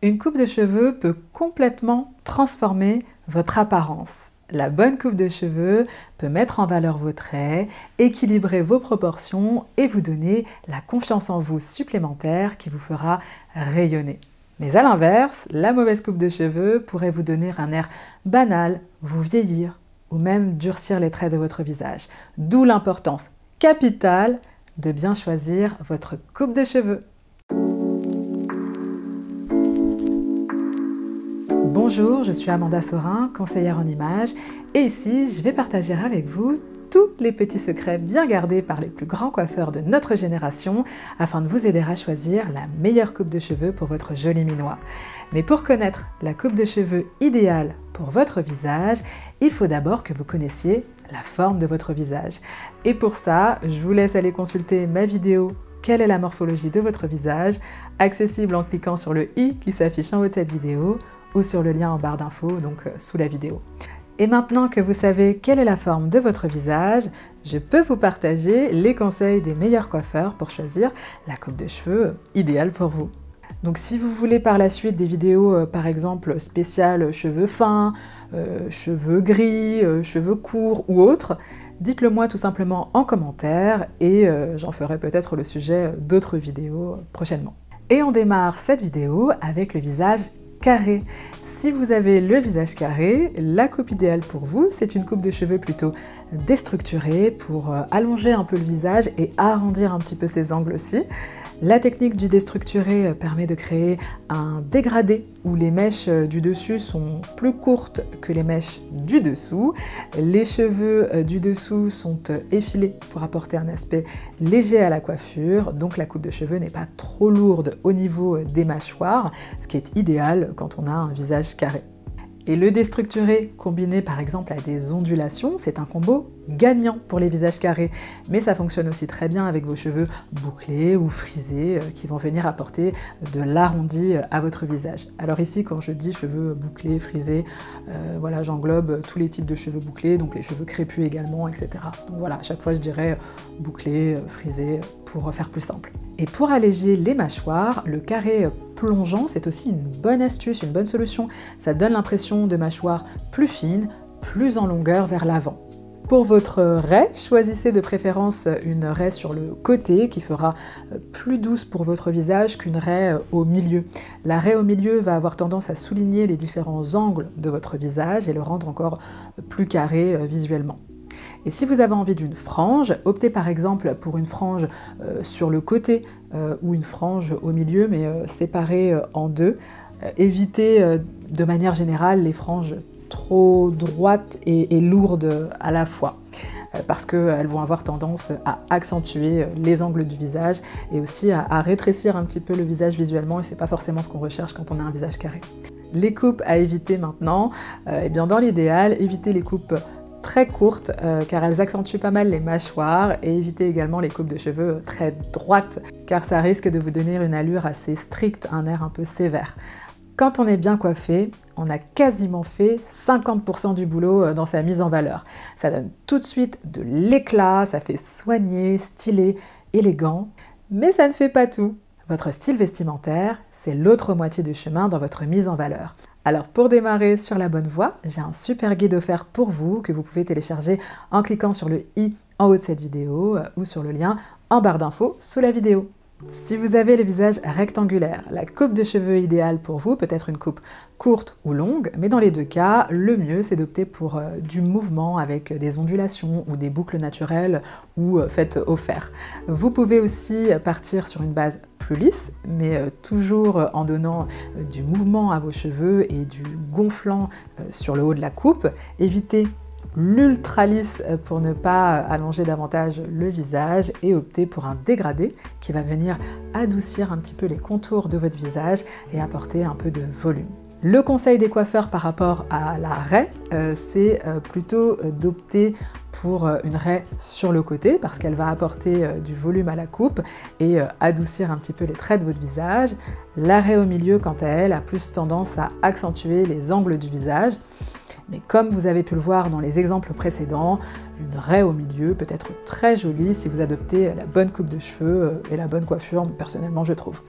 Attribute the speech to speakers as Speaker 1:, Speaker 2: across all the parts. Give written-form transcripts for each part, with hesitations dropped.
Speaker 1: Une coupe de cheveux peut complètement transformer votre apparence. La bonne coupe de cheveux peut mettre en valeur vos traits, équilibrer vos proportions et vous donner la confiance en vous supplémentaire qui vous fera rayonner. Mais à l'inverse, la mauvaise coupe de cheveux pourrait vous donner un air banal, vous vieillir ou même durcir les traits de votre visage. D'où l'importance capitale de bien choisir votre coupe de cheveux. Bonjour, je suis Amanda Sorin, conseillère en images, et ici je vais partager avec vous tous les petits secrets bien gardés par les plus grands coiffeurs de notre génération afin de vous aider à choisir la meilleure coupe de cheveux pour votre joli minois. Mais pour connaître la coupe de cheveux idéale pour votre visage, il faut d'abord que vous connaissiez la forme de votre visage. Et pour ça, je vous laisse aller consulter ma vidéo « Quelle est la morphologie de votre visage ?», accessible en cliquant sur le i qui s'affiche en haut de cette vidéo ou sur le lien en barre d'infos, donc sous la vidéo. Et maintenant que vous savez quelle est la forme de votre visage, je peux vous partager les conseils des meilleurs coiffeurs pour choisir la coupe de cheveux idéale pour vous. Donc si vous voulez par la suite des vidéos par exemple spéciales cheveux fins, cheveux gris, cheveux courts ou autres, dites-le moi tout simplement en commentaire et j'en ferai peut-être le sujet d'autres vidéos prochainement. Et on démarre cette vidéo avec le visage carré. Si vous avez le visage carré, la coupe idéale pour vous, c'est une coupe de cheveux plutôt déstructurée pour allonger un peu le visage et arrondir un petit peu ses angles aussi. La technique du déstructuré permet de créer un dégradé où les mèches du dessus sont plus courtes que les mèches du dessous. Les cheveux du dessous sont effilés pour apporter un aspect léger à la coiffure, donc la coupe de cheveux n'est pas trop lourde au niveau des mâchoires, ce qui est idéal quand on a un visage carré. Et le déstructuré combiné par exemple à des ondulations, c'est un combo gagnant pour les visages carrés. Mais ça fonctionne aussi très bien avec vos cheveux bouclés ou frisés qui vont venir apporter de l'arrondi à votre visage. Alors ici, quand je dis cheveux bouclés, frisés, voilà, j'englobe tous les types de cheveux bouclés, donc les cheveux crépus également, etc. Donc voilà, à chaque fois je dirais bouclés, frisés, pour faire plus simple. Et pour alléger les mâchoires, le carré plongeant, c'est aussi une bonne astuce, une bonne solution. Ça donne l'impression de mâchoire plus fine, plus en longueur vers l'avant. Pour votre raie, choisissez de préférence une raie sur le côté qui fera plus douce pour votre visage qu'une raie au milieu. La raie au milieu va avoir tendance à souligner les différents angles de votre visage et le rendre encore plus carré visuellement. Et si vous avez envie d'une frange, optez par exemple pour une frange sur le côté ou une frange au milieu, mais séparée en deux. Évitez de manière générale les franges trop droites et lourdes à la fois, parce qu'elles vont avoir tendance à accentuer les angles du visage et aussi à rétrécir un petit peu le visage visuellement, et c'est pas forcément ce qu'on recherche quand on a un visage carré. Les coupes à éviter maintenant, eh bien dans l'idéal, évitez les coupes très courtes car elles accentuent pas mal les mâchoires, et évitez également les coupes de cheveux très droites car ça risque de vous donner une allure assez stricte, un air un peu sévère. Quand on est bien coiffé, on a quasiment fait 50% du boulot dans sa mise en valeur. Ça donne tout de suite de l'éclat, ça fait soigné, stylé, élégant, mais ça ne fait pas tout. Votre style vestimentaire, c'est l'autre moitié du chemin dans votre mise en valeur. Alors pour démarrer sur la bonne voie, j'ai un super guide offert pour vous que vous pouvez télécharger en cliquant sur le i en haut de cette vidéo ou sur le lien en barre d'infos sous la vidéo. Si vous avez le visage rectangulaire, la coupe de cheveux idéale pour vous peut être une coupe courte ou longue, mais dans les deux cas, le mieux c'est d'opter pour du mouvement avec des ondulations ou des boucles naturelles ou faites au fer. Vous pouvez aussi partir sur une base plus lisse, mais toujours en donnant du mouvement à vos cheveux et du gonflant sur le haut de la coupe. Évitez l'ultra lisse pour ne pas allonger davantage le visage et opter pour un dégradé qui va venir adoucir un petit peu les contours de votre visage et apporter un peu de volume. Le conseil des coiffeurs par rapport à la raie, c'est plutôt d'opter pour une raie sur le côté parce qu'elle va apporter du volume à la coupe et adoucir un petit peu les traits de votre visage. La raie au milieu, quant à elle, a plus tendance à accentuer les angles du visage. Mais comme vous avez pu le voir dans les exemples précédents, une raie au milieu peut être très jolie si vous adoptez la bonne coupe de cheveux et la bonne coiffure, personnellement je trouve.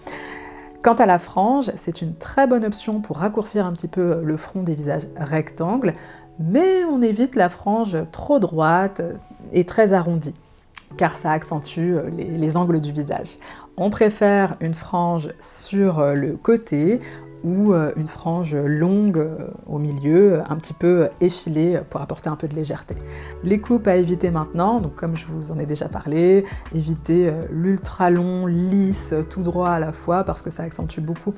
Speaker 1: Quant à la frange, c'est une très bonne option pour raccourcir un petit peu le front des visages rectangles, mais on évite la frange trop droite et très arrondie, car ça accentue les angles du visage. On préfère une frange sur le côté ou une frange longue au milieu, un petit peu effilée pour apporter un peu de légèreté. Les coupes à éviter maintenant, donc comme je vous en ai déjà parlé, évitez l'ultra long, lisse, tout droit à la fois parce que ça accentue beaucoup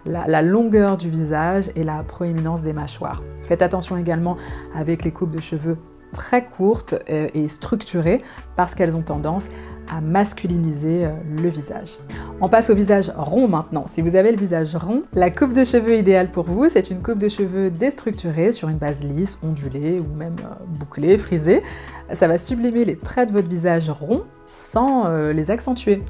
Speaker 1: la longueur du visage et la proéminence des mâchoires. Faites attention également avec les coupes de cheveux très courtes et structurées parce qu'elles ont tendance à masculiniser le visage. On passe au visage rond maintenant. Si vous avez le visage rond, la coupe de cheveux idéale pour vous, c'est une coupe de cheveux déstructurée sur une base lisse, ondulée ou même bouclée, frisée. Ça va sublimer les traits de votre visage rond sans les accentuer.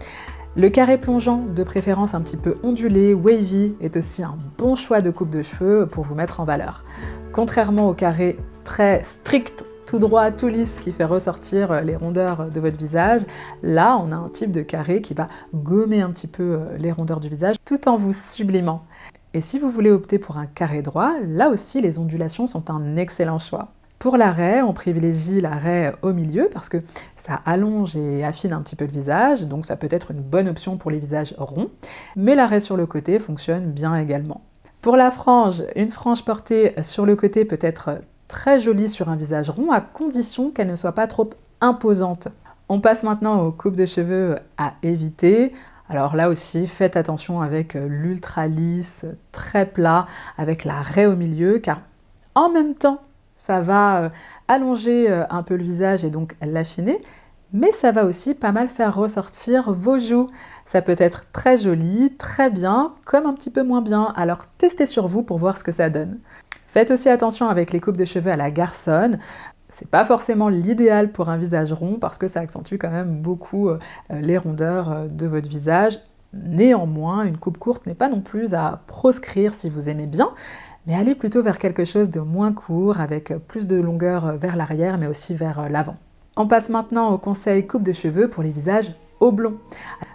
Speaker 1: Le carré plongeant, de préférence un petit peu ondulé, wavy, est aussi un bon choix de coupe de cheveux pour vous mettre en valeur. Contrairement au carré très strict, tout droit, tout lisse, qui fait ressortir les rondeurs de votre visage, là on a un type de carré qui va gommer un petit peu les rondeurs du visage tout en vous sublimant. Et si vous voulez opter pour un carré droit, là aussi les ondulations sont un excellent choix. Pour l'arrêt, on privilégie l'arrêt au milieu parce que ça allonge et affine un petit peu le visage, donc ça peut être une bonne option pour les visages ronds, mais l'arrêt sur le côté fonctionne bien également. Pour la frange, une frange portée sur le côté peut être très jolie sur un visage rond à condition qu'elle ne soit pas trop imposante. On passe maintenant aux coupes de cheveux à éviter. Alors là aussi, faites attention avec l'ultra lisse, très plat, avec la raie au milieu, car en même temps, ça va allonger un peu le visage et donc l'affiner, mais ça va aussi pas mal faire ressortir vos joues. Ça peut être très joli, très bien, comme un petit peu moins bien, alors testez sur vous pour voir ce que ça donne. Faites aussi attention avec les coupes de cheveux à la garçonne. C'est pas forcément l'idéal pour un visage rond parce que ça accentue quand même beaucoup les rondeurs de votre visage. Néanmoins, une coupe courte n'est pas non plus à proscrire si vous aimez bien, mais allez plutôt vers quelque chose de moins court avec plus de longueur vers l'arrière mais aussi vers l'avant. On passe maintenant au conseil coupe de cheveux pour les visages oblongs.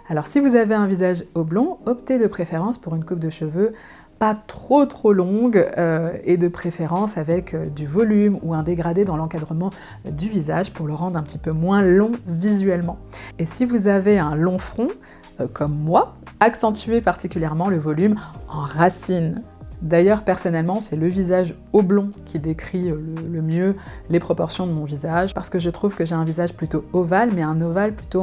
Speaker 1: Alors si vous avez un visage oblong, optez de préférence pour une coupe de cheveux pas trop longue et de préférence avec du volume ou un dégradé dans l'encadrement du visage pour le rendre un petit peu moins long visuellement. Et si vous avez un long front, comme moi, accentuez particulièrement le volume en racine. D'ailleurs, personnellement, c'est le visage oblong qui décrit le mieux les proportions de mon visage parce que je trouve que j'ai un visage plutôt ovale, mais un ovale plutôt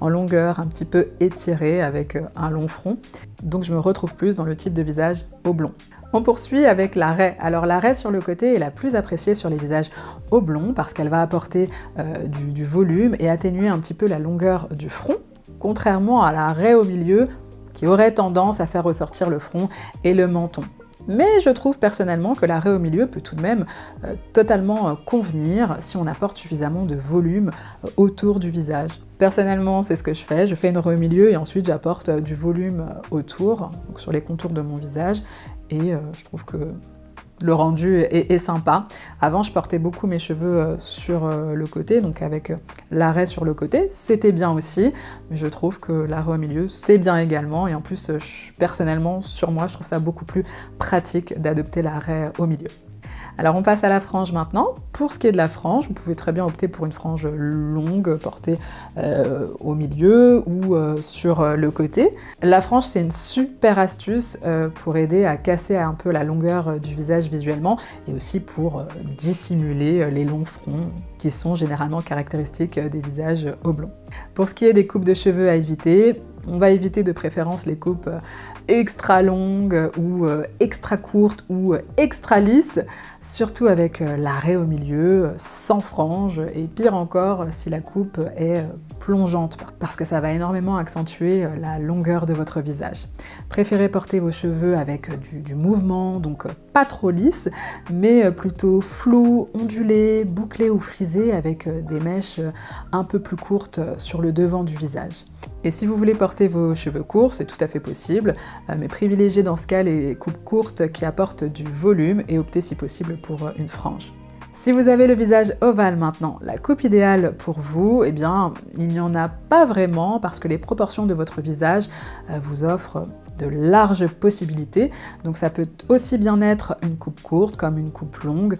Speaker 1: en longueur, un petit peu étiré avec un long front. Donc je me retrouve plus dans le type de visage oblong. On poursuit avec la raie. Alors la raie sur le côté est la plus appréciée sur les visages oblongs parce qu'elle va apporter du volume et atténuer un petit peu la longueur du front, contrairement à la raie au milieu qui aurait tendance à faire ressortir le front et le menton. Mais je trouve personnellement que la raie au milieu peut tout de même totalement convenir si on apporte suffisamment de volume autour du visage. Personnellement, c'est ce que je fais une raie au milieu et ensuite j'apporte du volume autour, donc sur les contours de mon visage, et je trouve que le rendu est sympa. Avant, je portais beaucoup mes cheveux sur le côté, donc avec la raie sur le côté. C'était bien aussi, mais je trouve que la raie au milieu, c'est bien également. Et en plus, personnellement, sur moi, je trouve ça beaucoup plus pratique d'adopter la raie au milieu. Alors on passe à la frange maintenant. Pour ce qui est de la frange, vous pouvez très bien opter pour une frange longue portée au milieu ou sur le côté. La frange, c'est une super astuce pour aider à casser un peu la longueur du visage visuellement et aussi pour dissimuler les longs fronts qui sont généralement caractéristiques des visages oblongs. Pour ce qui est des coupes de cheveux à éviter, on va éviter de préférence les coupes extra longues ou extra courtes ou extra lisses, surtout avec la raie au milieu, sans frange, et pire encore si la coupe est plongeante, parce que ça va énormément accentuer la longueur de votre visage. Préférez porter vos cheveux avec du mouvement, donc pas trop lisse, mais plutôt flou, ondulé, bouclé ou frisé avec des mèches un peu plus courtes sur le devant du visage. Et si vous voulez porter vos cheveux courts, c'est tout à fait possible, mais privilégiez dans ce cas les coupes courtes qui apportent du volume et optez si possible pour une frange. Si vous avez le visage ovale maintenant, la coupe idéale pour vous, eh bien, il n'y en a pas vraiment parce que les proportions de votre visage vous offrent de larges possibilités. Donc ça peut aussi bien être une coupe courte comme une coupe longue,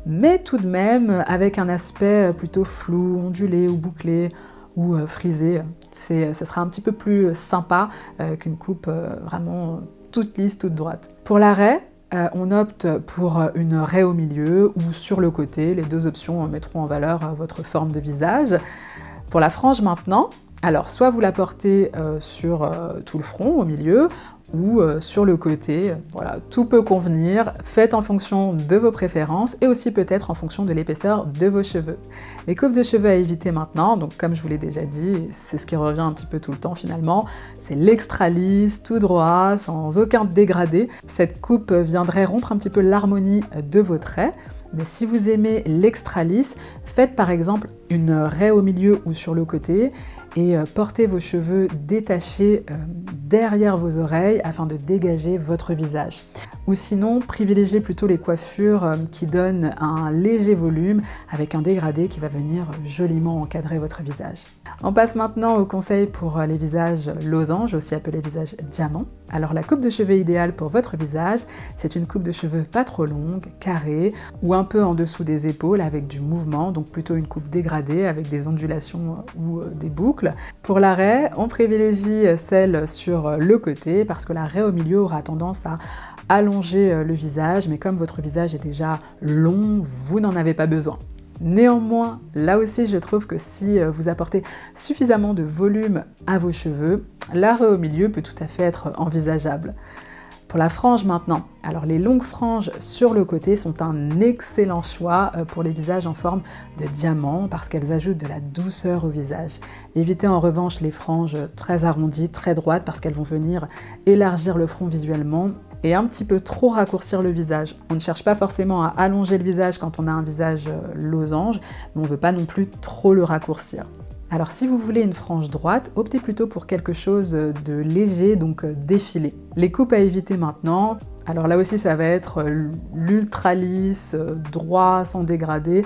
Speaker 1: mais tout de même avec un aspect plutôt flou, ondulé ou bouclé ou frisé. Ce sera un petit peu plus sympa qu'une coupe vraiment toute lisse, toute droite. Pour la raie, on opte pour une raie au milieu ou sur le côté. Les deux options mettront en valeur votre forme de visage. Pour la frange maintenant, alors soit vous la portez sur tout le front, au milieu, ou sur le côté. Voilà, tout peut convenir. Faites en fonction de vos préférences et aussi peut-être en fonction de l'épaisseur de vos cheveux. Les coupes de cheveux à éviter maintenant, donc comme je vous l'ai déjà dit, c'est ce qui revient un petit peu tout le temps finalement, c'est l'extra lisse, tout droit, sans aucun dégradé. Cette coupe viendrait rompre un petit peu l'harmonie de vos traits. Mais si vous aimez l'extra lisse, faites par exemple une raie au milieu ou sur le côté et portez vos cheveux détachés derrière vos oreilles afin de dégager votre visage. Ou sinon, privilégiez plutôt les coiffures qui donnent un léger volume avec un dégradé qui va venir joliment encadrer votre visage. On passe maintenant aux conseils pour les visages losanges, aussi appelés visages diamants. Alors la coupe de cheveux idéale pour votre visage, c'est une coupe de cheveux pas trop longue, carrée, ou un peu en dessous des épaules avec du mouvement, donc plutôt une coupe dégradée avec des ondulations ou des boucles. Pour la raie, on privilégie celle sur le côté parce que la raie au milieu aura tendance à allonger le visage, mais comme votre visage est déjà long, vous n'en avez pas besoin. Néanmoins, là aussi, je trouve que si vous apportez suffisamment de volume à vos cheveux, la raie au milieu peut tout à fait être envisageable. Pour la frange maintenant, alors les longues franges sur le côté sont un excellent choix pour les visages en forme de diamant parce qu'elles ajoutent de la douceur au visage. Évitez en revanche les franges très arrondies, très droites parce qu'elles vont venir élargir le front visuellement et un petit peu trop raccourcir le visage. On ne cherche pas forcément à allonger le visage quand on a un visage losange, mais on ne veut pas non plus trop le raccourcir. Alors si vous voulez une frange droite, optez plutôt pour quelque chose de léger, donc défilé. Les coupes à éviter maintenant, alors là aussi ça va être l'ultra lisse, droit, sans dégradé,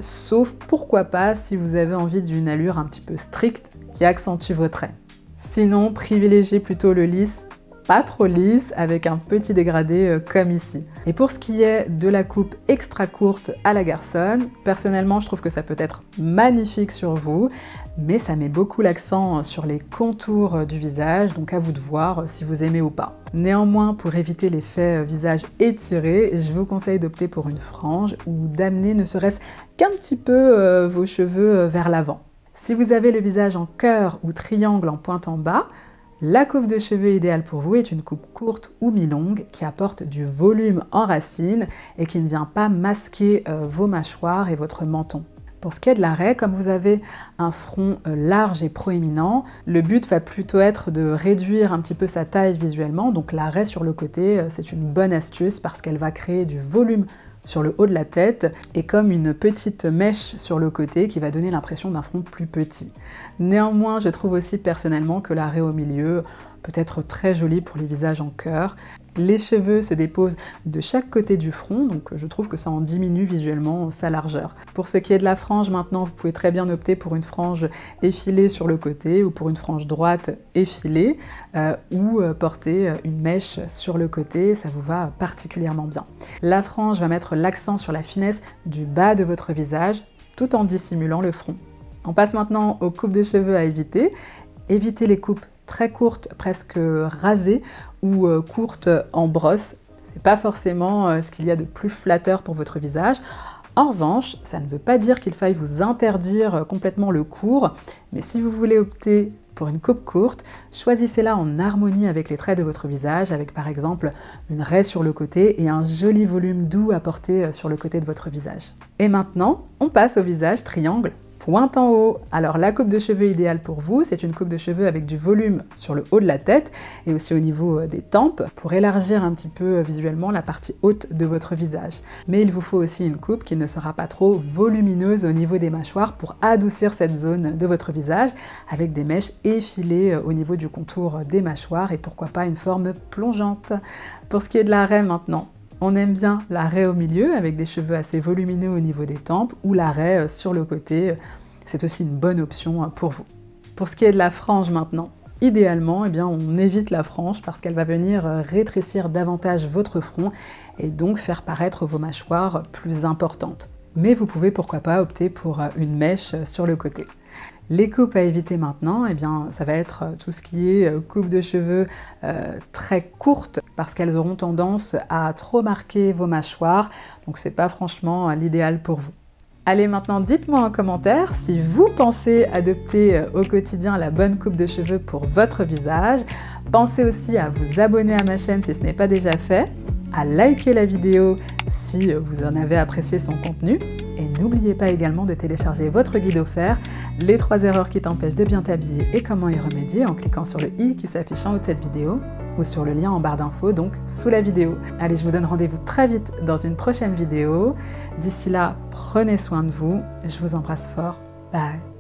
Speaker 1: sauf pourquoi pas si vous avez envie d'une allure un petit peu stricte qui accentue vos traits. Sinon, privilégiez plutôt le lisse, pas trop lisse, avec un petit dégradé comme ici. Et pour ce qui est de la coupe extra courte à la garçonne, personnellement je trouve que ça peut être magnifique sur vous, mais ça met beaucoup l'accent sur les contours du visage, donc à vous de voir si vous aimez ou pas. Néanmoins, pour éviter l'effet visage étiré, je vous conseille d'opter pour une frange ou d'amener ne serait-ce qu'un petit peu vos cheveux vers l'avant. Si vous avez le visage en cœur ou triangle en pointe en bas, la coupe de cheveux idéale pour vous est une coupe courte ou mi-longue qui apporte du volume en racine et qui ne vient pas masquer vos mâchoires et votre menton. Pour ce qui est de la raie, comme vous avez un front large et proéminent, le but va plutôt être de réduire un petit peu sa taille visuellement. Donc la raie sur le côté, c'est une bonne astuce parce qu'elle va créer du volume sur le haut de la tête et comme une petite mèche sur le côté qui va donner l'impression d'un front plus petit. Néanmoins, je trouve aussi personnellement que la raie au milieu peut être très jolie pour les visages en cœur. Les cheveux se déposent de chaque côté du front, donc je trouve que ça en diminue visuellement sa largeur. Pour ce qui est de la frange maintenant, vous pouvez très bien opter pour une frange effilée sur le côté ou pour une frange droite effilée ou porter une mèche sur le côté, ça vous va particulièrement bien. La frange va mettre l'accent sur la finesse du bas de votre visage tout en dissimulant le front. On passe maintenant aux coupes de cheveux à éviter. Évitez les coupes très courtes, presque rasées ou courtes en brosse. C'est pas forcément ce qu'il y a de plus flatteur pour votre visage. En revanche, ça ne veut pas dire qu'il faille vous interdire complètement le court, mais si vous voulez opter pour une coupe courte, choisissez-la en harmonie avec les traits de votre visage, avec par exemple une raie sur le côté et un joli volume doux à porter sur le côté de votre visage. Et maintenant, on passe au visage triangle pointe en haut. Alors la coupe de cheveux idéale pour vous, c'est une coupe de cheveux avec du volume sur le haut de la tête et aussi au niveau des tempes pour élargir un petit peu visuellement la partie haute de votre visage. Mais il vous faut aussi une coupe qui ne sera pas trop volumineuse au niveau des mâchoires pour adoucir cette zone de votre visage avec des mèches effilées au niveau du contour des mâchoires et pourquoi pas une forme plongeante. Pour ce qui est de la raie maintenant, on aime bien la raie au milieu avec des cheveux assez volumineux au niveau des tempes ou la raie sur le côté, c'est aussi une bonne option pour vous. Pour ce qui est de la frange maintenant, idéalement, eh bien, on évite la frange parce qu'elle va venir rétrécir davantage votre front et donc faire paraître vos mâchoires plus importantes. Mais vous pouvez pourquoi pas opter pour une mèche sur le côté. Les coupes à éviter maintenant, eh bien, ça va être tout ce qui est coupe de cheveux très courtes parce qu'elles auront tendance à trop marquer vos mâchoires, donc c'est pas franchement l'idéal pour vous. Allez, maintenant dites-moi en commentaire si vous pensez adopter au quotidien la bonne coupe de cheveux pour votre visage. Pensez aussi à vous abonner à ma chaîne si ce n'est pas déjà fait, à liker la vidéo si vous en avez apprécié son contenu, et n'oubliez pas également de télécharger votre guide offert, les 3 erreurs qui t'empêchent de bien t'habiller et comment y remédier en cliquant sur le i qui s'affiche en haut de cette vidéo ou sur le lien en barre d'infos, donc sous la vidéo. Allez, je vous donne rendez-vous très vite dans une prochaine vidéo. D'ici là, prenez soin de vous. Je vous embrasse fort. Bye.